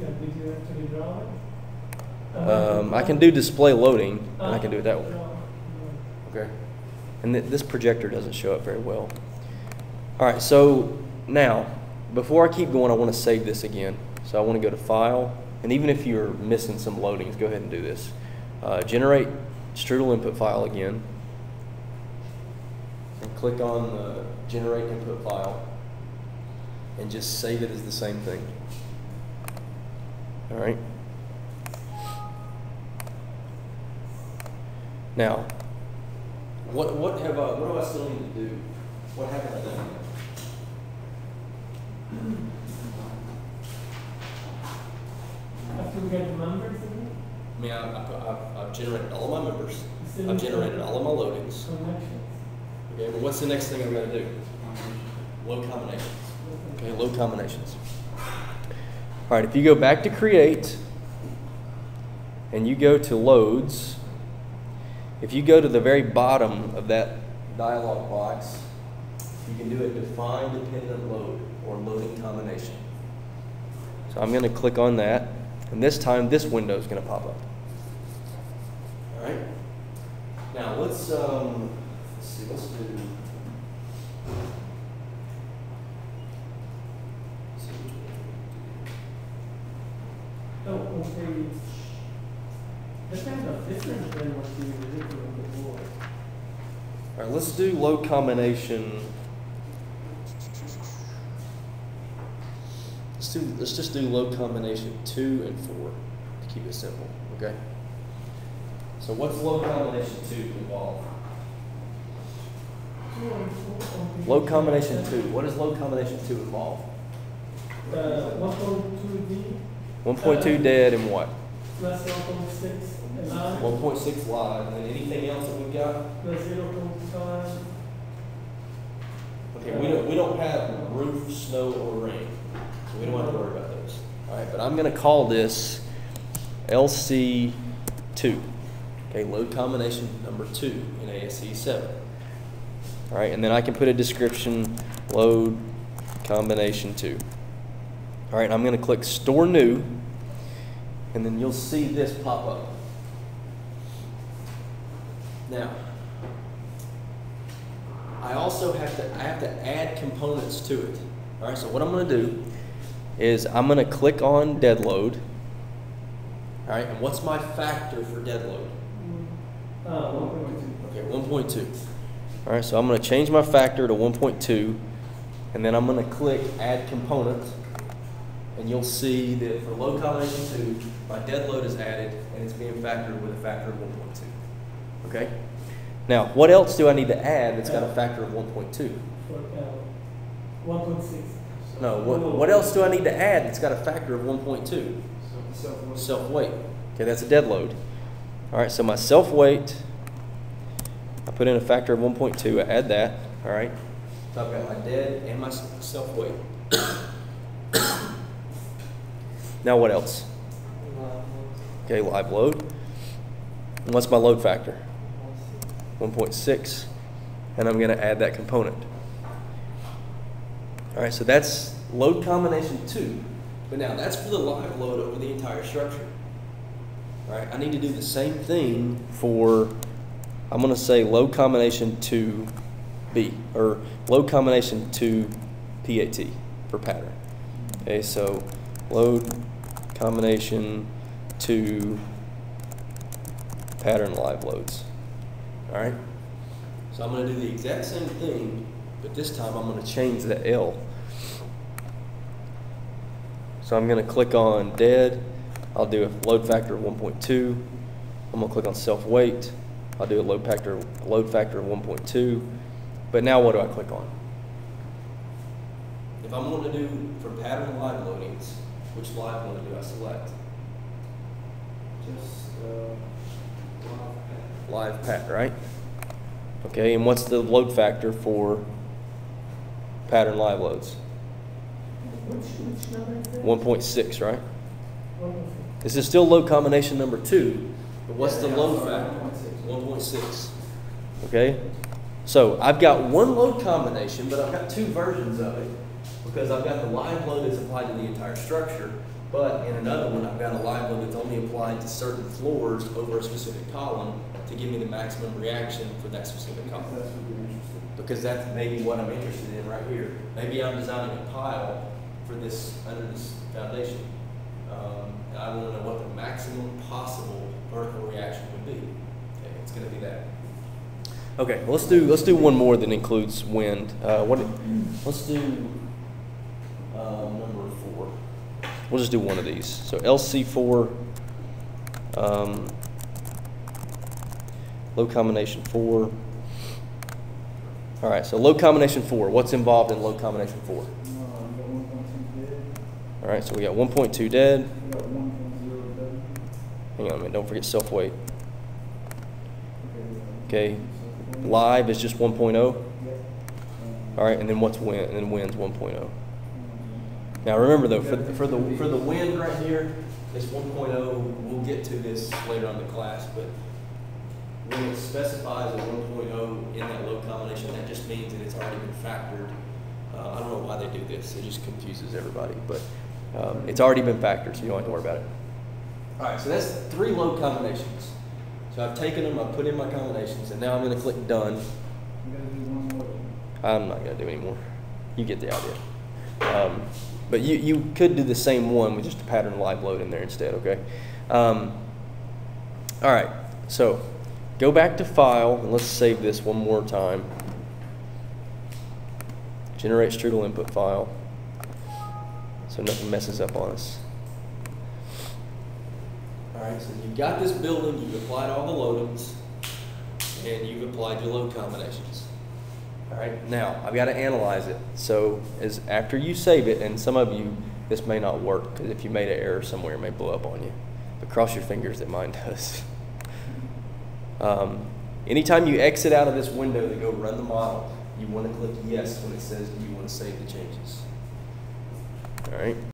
Did you actually draw it? I can do display loading, and I can do it that way. Okay. And this projector doesn't show up very well. All right, so now, before I keep going, I want to save this again. So I want to go to File, and even if you're missing some loadings, go ahead and do this. Generate STRUDL input file again, and click on the Generate input file, and just save it as the same thing. All right. Now, what do I still need to do? What haven't I done yet? After we get the members again? I mean, I've generated all of my members. I've generated all of my loadings. Connections. Okay, but what's the next thing I'm going to do? Load combinations. Okay, load combinations. All right, if you go back to Create and you go to Loads, if you go to the very bottom of that dialog box, you can do a Define Dependent Load or Loading Combination. So I'm going to click on that, and this time this window is going to pop up. All right. Now let's see. Let's do. Oh, okay. That's kind of different than what you did before. All right, let's do load combination. Let's just do load combination 2 and 4 to keep it simple. Okay. So what's load combination 2 involve? Load combination 2. What does load combination 2 involve? 1.2D. 1.2 dead and what? Plus 1.6 live. 1.6 live, and then anything else that we've got? Plus 0.5. Okay, we don't have roof, snow, or rain, so we don't have to worry about those. All right, but I'm going to call this LC2. Okay, load combination number 2 in ASC 7. All right, and then I can put a description, load combination 2. All right, I'm going to click Store New, and then you'll see this pop up. Now, I also have to add components to it. All right, so what I'm going to do is I'm going to click on dead load. All right, and what's my factor for dead load? 1.2. Okay, 1.2. All right, so I'm going to change my factor to 1.2, and then I'm going to click Add Component, and you'll see that for load combination 2, my dead load is added, and it's being factored with a factor of 1.2. Okay? Now, what else do I need to add that's got a factor of 1.2? 1.6. No, what else do I need to add that's got a factor of 1.2? Self-weight. Okay, that's a dead load. All right, so my self-weight, I put in a factor of 1.2, I add that, all right? So I've got my dead and my self-weight. Now what else? Okay, live load. And what's my load factor? 1.6. And I'm going to add that component. All right, so that's load combination 2. But now that's for the live load over the entire structure. All right, I need to do the same thing for, I'm going to say load combination 2B, or load combination 2 PAT for pattern. Okay, so load combination 2 pattern live loads. All right, so I'm going to do the exact same thing, but this time I'm going to change the L. So I'm going to click on dead. I'll do a load factor of 1.2. I'm going to click on self-weight. I'll do a load factor of 1.2. But now what do I click on? If I'm going to do for pattern live loadings, which live load do I select? Just Live pat, right? Okay, and what's the load factor for pattern live loads? which number is that? 1.6, right? 1.6. This is still load combination number 2, but what's the load factor? 1.6. Okay? So I've got one load combination, but I've got two versions of it because I've got the live load that's applied to the entire structure, But in another one, I've got a live load that's only applied to certain floors over a specific column to give me the maximum reaction for that specific column. That's what you're interested in. Because that's maybe what I'm interested in right here. Maybe I'm designing a pile for this under this foundation. And I want to know what the maximum possible vertical reaction would be. Okay, it's going to be that. Okay, well, let's do one more that includes wind. Let's do number 4. We'll just do one of these. So LC4, low combination 4. All right, so low combination 4. What's involved in low combination 4? All right, so we got 1.2 dead. Hang on a minute, don't forget self-weight. Okay, live is just 1.0. All right, and then what's wind? And then wind's 1.0. Now remember though, for the wind right here, it's 1.0. We'll get to this later on in the class, but when it specifies a 1.0 in that low combination, that just means that it's already been factored. I don't know why they do this. It just confuses everybody, but it's already been factored, so you don't have to worry about it. All right, so that's 3 low combinations. So I've taken them, I've put in my combinations, and now I'm going to click done. I'm not going to do any more. You get the idea. But you could do the same one with just a pattern live load in there instead, okay? All right, so go back to File, and let's save this one more time. Generate STRUDL input file, so nothing messes up on us. All right, so you've got this building, you've applied all the loadings, and you've applied your load combinations. All right, now I've got to analyze it. So as after you save it, and some of you, this may not work, because if you made an error somewhere, it may blow up on you. But cross your fingers that mine does. Anytime you exit out of this window to go run the model, you want to click yes when it says, do you want to save the changes? All right.